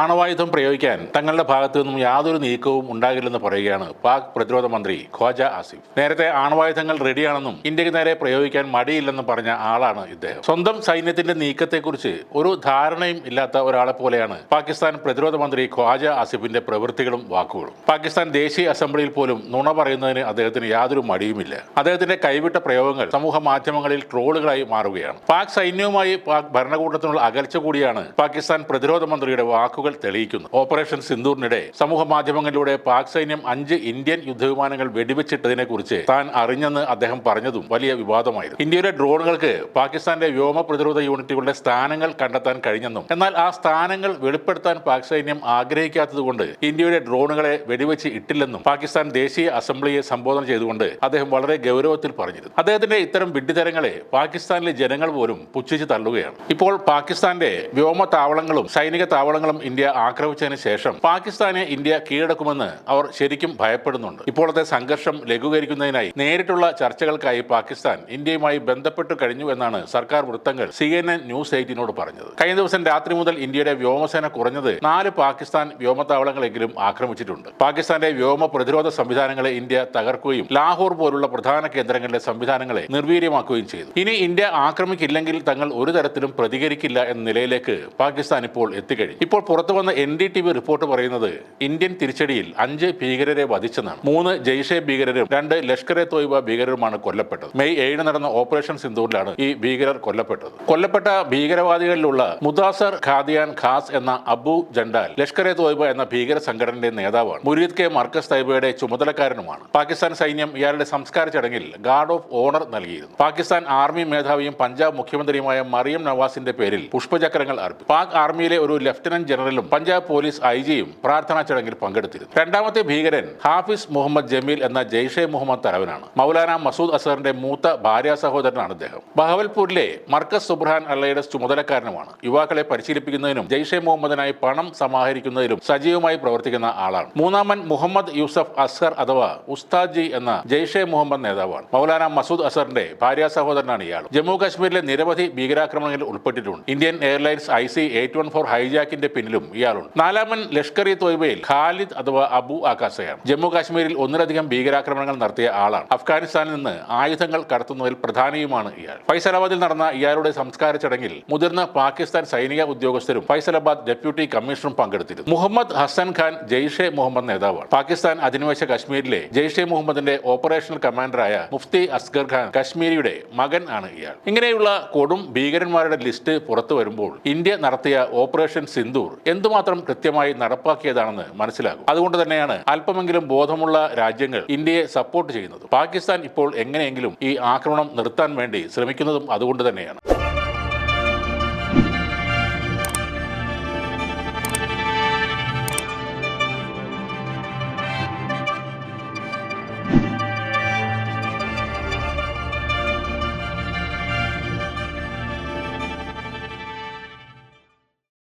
ആണവായുധം പ്രയോഗിക്കാൻ തങ്ങളുടെ ഭാഗത്തു നിന്നും യാതൊരു നീക്കവും ഉണ്ടാകില്ലെന്ന് പറയുകയാണ് പാക് പ്രതിരോധ മന്ത്രി ഖ്വാജ ആസിഫ്. നേരത്തെ ആണവായുധങ്ങൾ റെഡിയാണെന്നും ഇന്ത്യക്ക് നേരെ പ്രയോഗിക്കാൻ മടിയില്ലെന്നും പറഞ്ഞ ആളാണ് ഇദ്ദേഹം. സ്വന്തം സൈന്യത്തിന്റെ നീക്കത്തെക്കുറിച്ച് ഒരു ധാരണയും ഇല്ലാത്ത ഒരാളെ പോലെയാണ് പാകിസ്ഥാൻ പ്രതിരോധ മന്ത്രി ഖ്വാജ ആസിഫിന്റെ പ്രവൃത്തികളും വാക്കുകളും. പാകിസ്ഥാൻ ദേശീയ അസംബ്ലിയിൽ പോലും നുണ പറയുന്നതിന് അദ്ദേഹത്തിന് യാതൊരു മടിയുമില്ല. അദ്ദേഹത്തിന്റെ കൈവിട്ട പ്രയോഗങ്ങൾ സമൂഹ മാധ്യമങ്ങളിൽ ട്രോളുകളായി മാറുകയാണ്. പാക് സൈന്യവുമായി പാക് ഭരണകൂടത്തിനുള്ള അകൽച്ച കൂടിയാണ് പാകിസ്ഥാൻ പ്രതിരോധ മന്ത്രിയുടെ വാക്കുകൾ തെളിയിക്കുന്നത്. ഓപ്പറേഷൻ സിന്ദൂറിനിടെ സമൂഹ മാധ്യമങ്ങളിലൂടെ പാക് സൈന്യം 5 ഇന്ത്യൻ യുദ്ധവിമാനങ്ങൾ വെടിവെച്ചിട്ടതിനെ കുറിച്ച് താൻ അറിഞ്ഞെന്ന് അദ്ദേഹം പറഞ്ഞതും വലിയ വിവാദമായിരുന്നു. ഇന്ത്യയുടെ ഡ്രോണുകൾക്ക് പാകിസ്ഥാന്റെ വ്യോമ പ്രതിരോധ യൂണിറ്റുകളുടെ സ്ഥാനങ്ങൾ കണ്ടെത്താൻ കഴിഞ്ഞെന്നും എന്നാൽ ആ സ്ഥാനങ്ങൾ വെളിപ്പെടുത്താൻ പാക് സൈന്യം ആഗ്രഹിക്കാത്തതുകൊണ്ട് ഇന്ത്യയുടെ ഡ്രോണുകളെ വെടിവെച്ച് ഇട്ടില്ലെന്നും പാകിസ്ഥാൻ ദേശീയ അസംബ്ലിയെ സംബോധന ചെയ്തുകൊണ്ട് അദ്ദേഹം വളരെ ഗൗരവത്തിൽ പറഞ്ഞിരുന്നു. അദ്ദേഹത്തിന്റെ ഇത്തരം വിഡ്ഢിത്തരങ്ങളെ പാകിസ്ഥാനിലെ ജനങ്ങൾ പോലും പുച്ഛിച്ച് തള്ളുകയാണ്. ഇപ്പോൾ പാകിസ്ഥാന്റെ വ്യോമ താവളങ്ങളും സൈനിക താവളങ്ങളും ഇന്ത്യ ആക്രമിച്ചതിന് ശേഷം പാകിസ്ഥാനെ ഇന്ത്യ കീഴടക്കുമെന്ന് അവർ ശരിക്കും ഭയപ്പെടുന്നുണ്ട്. ഇപ്പോഴത്തെ സംഘർഷം ലഘൂകരിക്കുന്നതിനായി നേരിട്ടുള്ള ചർച്ചകൾക്കായി പാകിസ്ഥാൻ ഇന്ത്യയുമായി ബന്ധപ്പെട്ടു കഴിഞ്ഞു എന്നാണ് സർക്കാർ വൃത്തങ്ങൾ CNN ന്യൂസ് 18നോട് പറഞ്ഞത്. കഴിഞ്ഞ ദിവസം രാത്രി മുതൽ ഇന്ത്യയുടെ വ്യോമസേന കുറഞ്ഞത് 4 പാകിസ്ഥാൻ വ്യോമത്താവളങ്ങളെങ്കിലും ആക്രമിച്ചിട്ടുണ്ട്. പാകിസ്ഥാന്റെ വ്യോമ പ്രതിരോധ സംവിധാനങ്ങളെ ഇന്ത്യ തകർക്കുകയും ലാഹോർ പോലുള്ള പ്രധാന കേന്ദ്രങ്ങളിലെ സംവിധാനങ്ങളെ നിർവീര്യമാക്കുകയും ചെയ്തു. ഇനി ഇന്ത്യ ആക്രമിക്കില്ലെങ്കിൽ തങ്ങൾ ഒരു തരത്തിലും പ്രതികരിക്കില്ല എന്ന നിലയിലേക്ക് പാകിസ്ഥാൻ ഇപ്പോൾ എത്തിക്കഴിഞ്ഞു. ഇപ്പോൾ പുറത്തു വന്ന NDTV റിപ്പോർട്ട് പറയുന്നത് ഇന്ത്യൻ തിരിച്ചടിയിൽ 5 ഭീകരരെ വധിച്ചെന്നാണ്. 3 ജെയ്ഷെ ഭീകരരും 2 ലഷ്കർ-e തോയ്ബ ഭീകരരുമാണ് കൊല്ലപ്പെട്ടത്. മെയ് 7 നടന്ന ഓപ്പറേഷൻ സിന്ദൂറിലാണ് ഈ ഭീകരർ കൊല്ലപ്പെട്ടത്. കൊല്ലപ്പെട്ട ഭീകരവാദികളിലുള്ള മുദാസർ ഖാദിയാൻ ഖാസ് എന്ന അബു ജണ്ടാൽ ലഷ്കർ-e തോയ്ബ എന്ന ഭീകര സംഘടനയുടെ നേതാവാണ്. മുരീദ് കെ മർക്കസ് തൈബയുടെ ചുമതലക്കാരനുമാണ്. പാകിസ്ഥാൻ സൈന്യം ഇയാളുടെ സംസ്കാര ചടങ്ങിൽ ഗാർഡ് ഓഫ് ഓണർ നൽകിയിരുന്നു. പാകിസ്ഥാൻ ആർമി മേധാവിയും പഞ്ചാബ് മുഖ്യമന്ത്രിയുമായ മറിയം നവാസിന്റെ പേരിൽ പുഷ്പചക്രങ്ങൾ അർപ്പിച്ചു. പാക് ആർമിയിലെ ഒരു ലഫ്റ്റനന്റ് ജനറലും പഞ്ചാബ് പോലീസ് IG-യും പ്രാർത്ഥനാ ചടങ്ങിൽ പങ്കെടുത്തിരുന്നു. രണ്ടാമത്തെ ഭീകരൻ ഹാഫിസ് മുഹമ്മദ് ജമീൽ എന്ന ജെയ്ഷെ മുഹമ്മദ് തലവനാണ്. മൗലാന മസൂദ് അസറിന്റെ മൂത്ത ഭാര്യ സഹോദരനാണ് അദ്ദേഹം. ബഹവൽപൂരിലെ മർക്കസ് സുബ്ഹാൻ അള്ളയുടെ ചുമതലക്കാരനുമാണ്. യുവാക്കളെ പരിശീലിപ്പിക്കുന്നതിനും ജെയ്ഷെ മുഹമ്മദിനായി പണം സമാഹരിക്കുന്നതിലും സജീവമായി പ്രവർത്തിക്കുന്ന ആളാണ്. മൂന്നാമൻ മുഹമ്മദ് യൂസഫ് അസ്ഹർ അഥവാ ഉസ്താദ് എന്ന ജെയ്ഷെ മുഹമ്മദ് നേതാവാണ്. മൗലാന മസൂദ് അസറിന്റെ ഭാര്യ സഹോദരനാണ് ഇയാൾ. ജമ്മു കാശ്മീരിലെ നിരവധി ഭീകരാക്രമണങ്ങളിൽ ഉൾപ്പെട്ടിട്ടുണ്ട്. ഇന്ത്യൻ എയർലൈൻസ് IC-814 ഹൈജാക്കിന്റെ പിന്നിലും ഇയാളുണ്ട്. 4-മൻ ലഷ്കർ-e തോയ്ബയിൽ ഖാലിദ് അഥവാ അബു ആകാസയാണ്. ജമ്മു കാശ്മീരിൽ ഒന്നിലധികം ഭീകരാക്രമണങ്ങൾ നടത്തിയ ആളാണ്. അഫ്ഗാനിസ്ഥാനിൽ നിന്ന് ആയുധങ്ങൾ കടത്തുന്നതിൽ പ്രധാനിയുമാണ് ഇയാൾ. ഫൈസലാബാദിൽ നടന്ന ഇയാളുടെ സംസ്കാര ചടങ്ങിൽ മുതിർന്ന പാകിസ്ഥാൻ സൈനിക ഉദ്യോഗസ്ഥരും ഫൈസലാബാദ് ഡെപ്യൂട്ടി കമ്മീഷണറും പങ്കെടുത്തിരുന്നു. മുഹമ്മദ് ഹസൻ ഖാൻ ജെയ്ഷെ മുഹമ്മദ് നേതാവാണ്. പാകിസ്ഥാൻ അധിനിവേശ കശ്മീരിലെ ജെയ്ഷെ മുഹമ്മദിന്റെ ഓപ്പറേഷണൽ കമാൻഡറായ മുഫ്തി അസ്ഗർ ഖാൻ കശ്മീരിയുടെ മകൻ ആണ് ഇയാൾ. ഇങ്ങനെയുള്ള കൊടും ഭീകരന്മാരുടെ ലിസ്റ്റ് പുറത്തു വരുമ്പോൾ ഇന്ത്യ നടത്തിയ ഓപ്പറേഷൻ സിന്ദൂർ എന്തുമാത്രം കൃത്യമായി നടപ്പാക്കിയതാണെന്ന് മനസ്സിലാകും. അതുകൊണ്ട് തന്നെയാണ് അല്പമെങ്കിലും ബോധമുള്ള രാജ്യങ്ങൾ ഇന്ത്യയെ സപ്പോർട്ട് ചെയ്യുന്നത്. പാകിസ്ഥാൻ ഇപ്പോൾ എങ്ങനെയെങ്കിലും ഈ ആക്രമണം നിർത്താൻ വേണ്ടി ശ്രമിക്കുന്നതും അതുകൊണ്ട് തന്നെയാണ്.